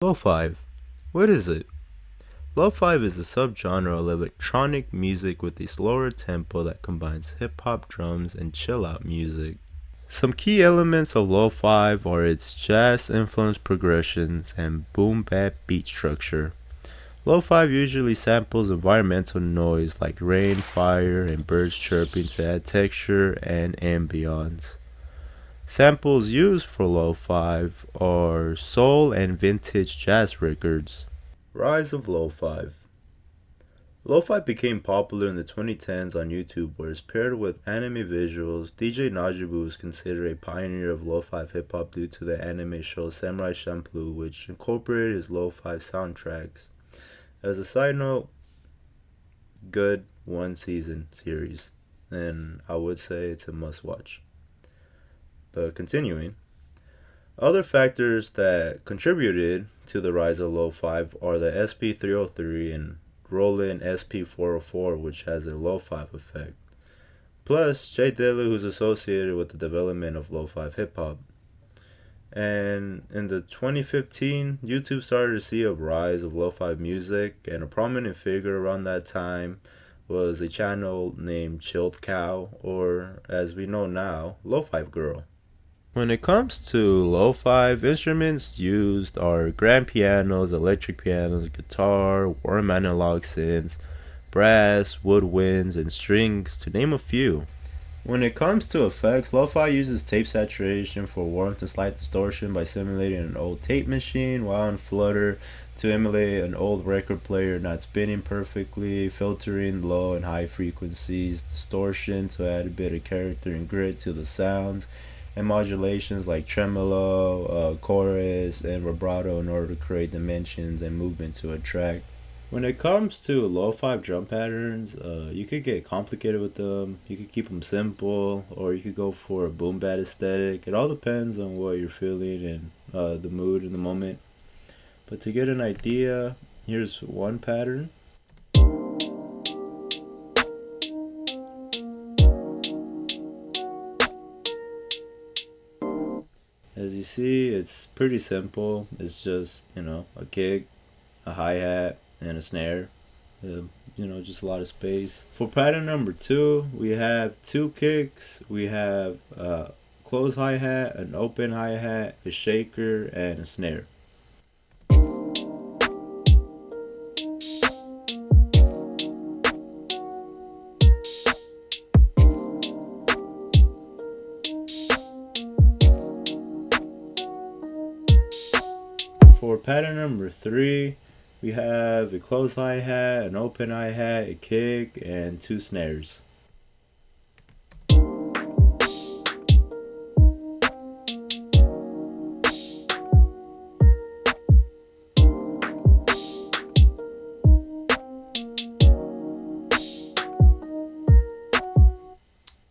Lo-fi. What is it? Lo-fi is a subgenre of electronic music with a slower tempo that combines hip-hop drums and chill-out music. Some key elements of lo-fi are its jazz-influenced progressions and boom-bap beat structure. Lo-fi usually samples environmental noise like rain, fire, and birds chirping to add texture and ambience. Samples used for lo-fi are soul and vintage jazz records. Rise of lo-fi. Lo-fi became popular in the 2010s on YouTube, where it's paired with anime visuals. DJ Najibu is considered a pioneer of lo-fi hip-hop due to the anime show Samurai Champloo, which incorporated his lo-fi soundtracks. As a side note, good one-season series, and I would say it's a must-watch. But continuing, other factors that contributed to the rise of lo-fi are the SP303 and Roland SP404, which has a lo-fi effect. Plus, Jay Dilla, who's associated with the development of lo-fi hip-hop. And in the 2015, YouTube started to see a rise of lo-fi music, and a prominent figure around that time was a channel named Chilled Cow, or as we know now, Lo-Fi Girl. When it comes to lo-fi, instruments used are grand pianos, electric pianos, guitar, warm analog synths, brass, woodwinds, and strings, to name a few. When it comes to effects, lo-fi uses tape saturation for warmth and slight distortion by simulating an old tape machine, while in Flutter to emulate an old record player not spinning perfectly, filtering low and high frequencies, distortion to add a bit of character and grit to the sounds, and modulations like tremolo, chorus, and vibrato in order to create dimensions and movement to a track. When it comes to lo-fi drum patterns, you could get complicated with them. You could keep them simple, or you could go for a boom bap aesthetic. It all depends on what you're feeling and the mood in the moment. But to get an idea, here's one pattern. As you see, it's pretty simple. It's just, a kick, a hi-hat, and a snare. Just a lot of space. For pattern number 2, we have 2 kicks. We have a closed hi-hat, an open hi-hat, a shaker, and a snare. For pattern number 3, we have a closed hi-hat, an open hi-hat, a kick, and 2 snares.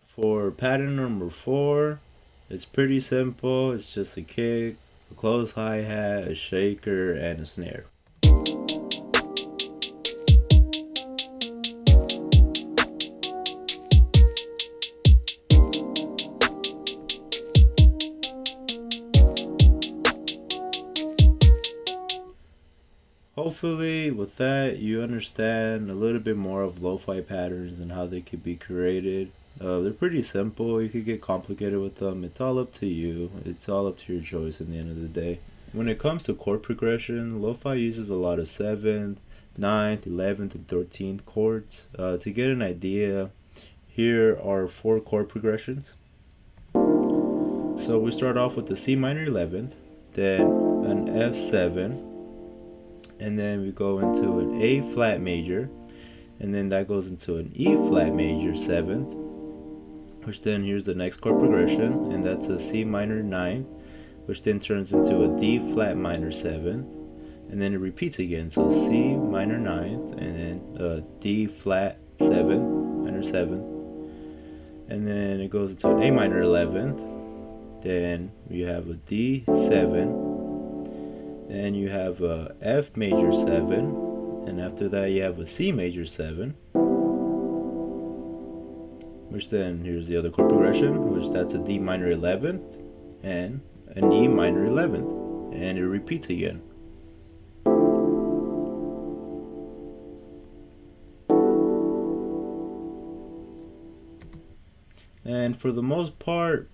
For pattern number 4, it's pretty simple. It's just a kick, a closed hi-hat, a shaker, and a snare. Hopefully, with that, you understand a little bit more of lo-fi patterns and how they could be created. They're pretty simple. You could get complicated with them. It's all up to you. It's all up to your choice in the end of the day. When it comes to chord progression, lo-fi uses a lot of 7th, 9th, 11th, and 13th chords. To get an idea, here are 4 chord progressions. So we start off with the C minor 11th, then an F7, and then we go into an A flat major, and then that goes into an E flat major 7th, which then here's the next chord progression, and that's a C minor 9th, which then turns into a D flat minor 7th, and then it repeats again, so C minor 9th, and then D flat 7th, minor 7th, and then it goes into an A minor 11th, then you have a D7, then you have a F major 7, and after that you have a C major 7, which then here's the other chord progression, which that's a D minor 11th and an E minor 11th, and it repeats again. And for the most part,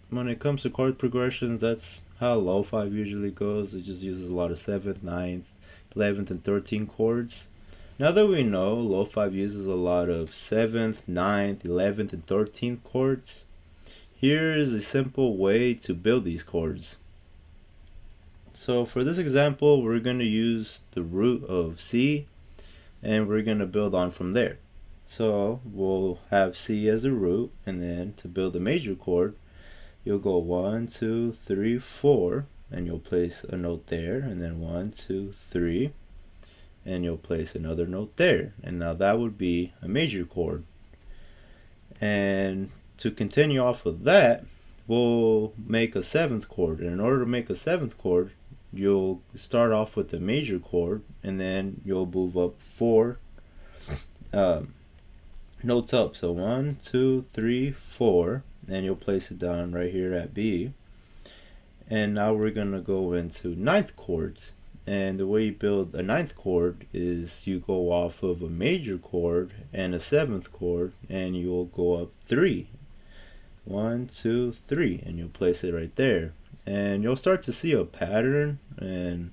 when it comes to chord progressions, that's how lo-fi usually goes. It just uses a lot of 7th, 9th, 11th, and 13th chords. Now that we know lo-fi uses a lot of 7th, 9th, 11th, and 13th chords, here is a simple way to build these chords. So for this example, we're going to use the root of C, and we're going to build on from there. So we'll have C as the root, and then to build a major chord, you'll go 1, 2, 3, 4, and you'll place a note there, and then 1, 2, 3, and you'll place another note there. And now that would be a major chord. And to continue off of that, we'll make a 7th chord. And in order to make a 7th chord, you'll start off with the major chord, and then you'll move up 4 notes up. So 1, 2, 3, 4, and you'll place it down right here at B. And now we're gonna go into 9th chords. And the way you build a 9th chord is you go off of a major chord and a 7th chord, and you'll go up 3. 1, 2, 3, and you'll place it right there. And you'll start to see a pattern, and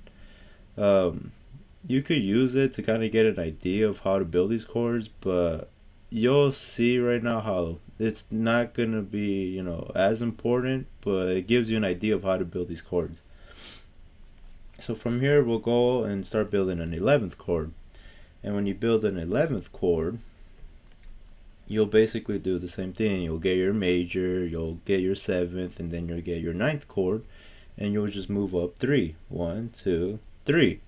you could use it to kind of get an idea of how to build these chords, but you'll see right now how it's not gonna be, as important, but it gives you an idea of how to build these chords. So from here, we'll go and start building an 11th chord. And when you build an 11th chord, you'll basically do the same thing. You'll get your major, you'll get your 7th, and then you'll get your 9th chord, and you'll just move up 3. 1, 2, 3.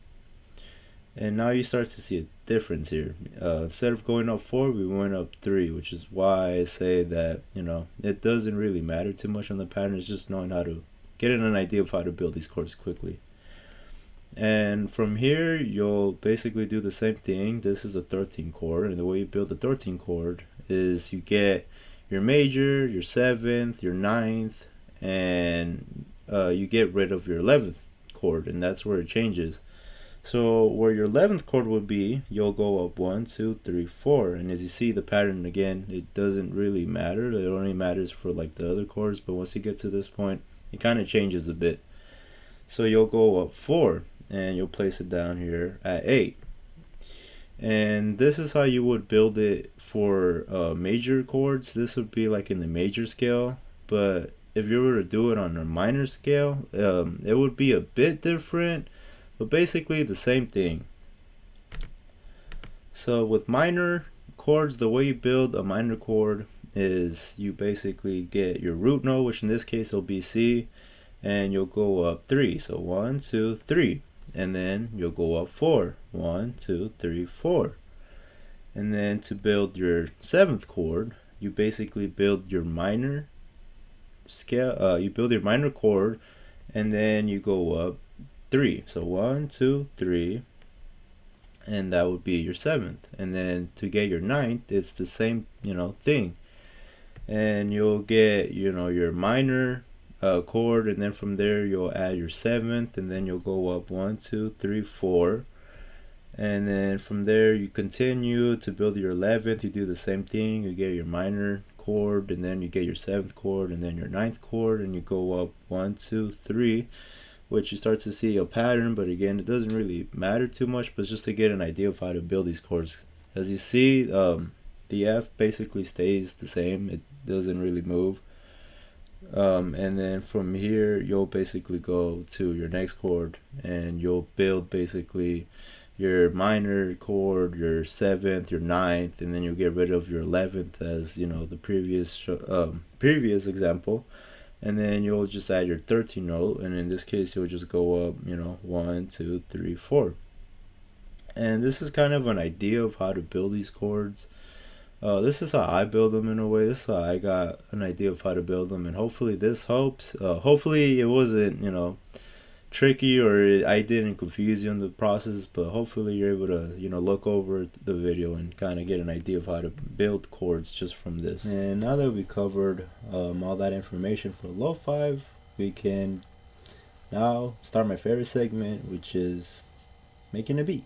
And now you start to see a difference here. Instead of going up 4, we went up 3, which is why I say that, it doesn't really matter too much on the pattern. It's just knowing how to get an idea of how to build these chords quickly. And from here, you'll basically do the same thing. This is a 13th chord, and the way you build the 13th chord is you get your major, your 7th, your 9th, and you get rid of your 11th chord, and that's where it changes. So where your 11th chord would be, you'll go up 1, 2, 3, 4, and as you see the pattern again, it doesn't really matter. It only matters for like the other chords, but once you get to this point, it kind of changes a bit. So you'll go up 4, and you'll place it down here at 8. And this is how you would build it for major chords. This would be like in the major scale, but if you were to do it on a minor scale, it would be a bit different, but basically the same thing. So with minor chords, the way you build a minor chord is you basically get your root note, which in this case will be C, and you'll go up 3. So 1, 2, 3. And then you'll go up 4. 1, 2, 3, 4. And then to build your 7th chord, you basically build your minor scale. You build your minor chord, and then you go up 3. So 1, 2, 3, and that would be your 7th. And then to get your 9th, it's the same thing. And you'll get your minor chord, and then from there you'll add your 7th, and then you'll go up 1, 2, 3, 4, and then from there you continue to build your 11th. You do the same thing. You get your minor chord, and then you get your 7th chord, and then your 9th chord, and you go up 1, 2, 3, which you start to see a pattern, but again, it doesn't really matter too much, but it's just to get an idea of how to build these chords. As you see, the F basically stays the same. It doesn't really move. And then from here, you'll basically go to your next chord, and you'll build basically your minor chord, your 7th, your 9th, and then you'll get rid of your 11th as the previous example, and then you'll just add your 13th note, and in this case you'll just go up 1, 2, 3, 4. And this is kind of an idea of how to build these chords. This is how I build them in a way. This is how I got an idea of how to build them, and hopefully this helps. Hopefully it wasn't tricky, or I didn't confuse you in the process, but hopefully you're able to look over the video and kind of get an idea of how to build chords just from this. And now that we covered all that information for lo-fi, we can now start my favorite segment, which is making a beat.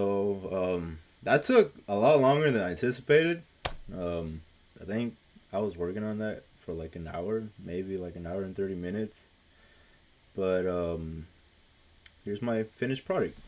though. That took a lot longer than I anticipated. I think I was working on that for like an hour, maybe like an hour and 30 minutes. But here's my finished product.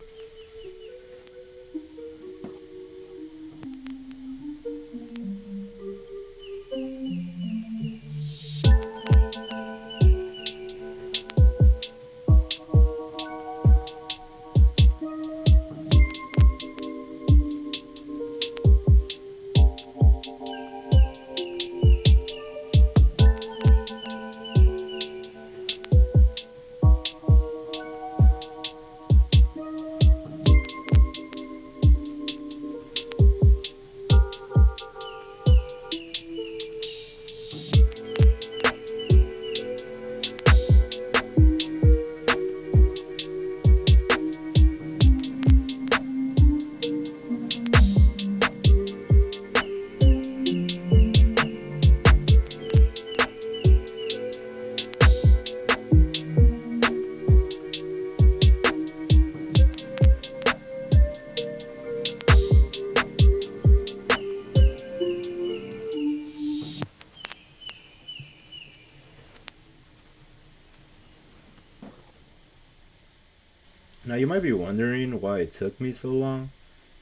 Now you might be wondering why it took me so long.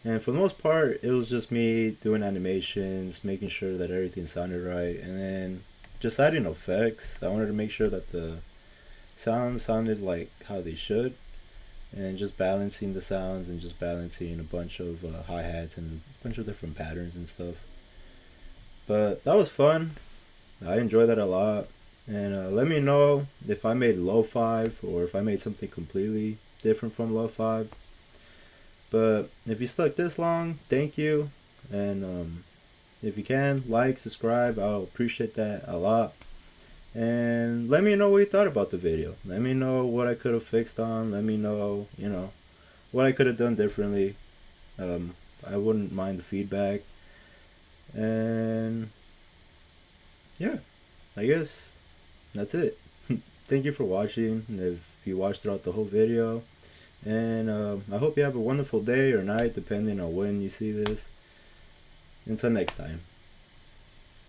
And for the most part, it was just me doing animations, making sure that everything sounded right, and then just adding effects. I wanted to make sure that the sounds sounded like how they should, and just balancing the sounds and just balancing a bunch of hi hats and a bunch of different patterns and stuff. But that was fun. I enjoyed that a lot. And let me know if I made low five or if I made something completely different from low five. But if you stuck this long, thank you. And if you can, like, subscribe. I'll appreciate that a lot. And let me know what you thought about the video. Let me know what I could have fixed on. Let me know, what I could have done differently. I wouldn't mind the feedback. And yeah, I guess that's it. Thank you for watching. If you watched throughout the whole video. And I hope you have a wonderful day or night, depending on when you see this. Until next time.